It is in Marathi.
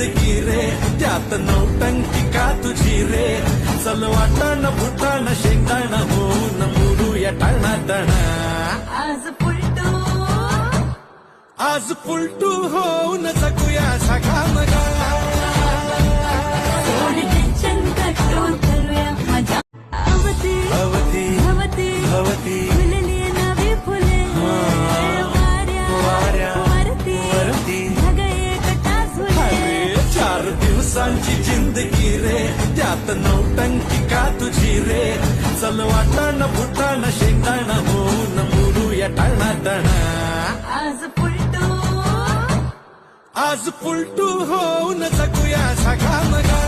जिंदगी रे त्यात नौटंकी का तुझी रे चल वाटाण फुटाण शेंगदाण होऊन मुडूया टाणाटाण आज पुलटू होऊन जगूया सखामगा भवती भवती चार दिवसांची जिंदगी रे त्यात नौटंकी का तुझी रे चल वाटाण फुटाण शेंगदाण होऊन मुडूया टाणाटाण आज पुलटू होऊन जगूया सखामगा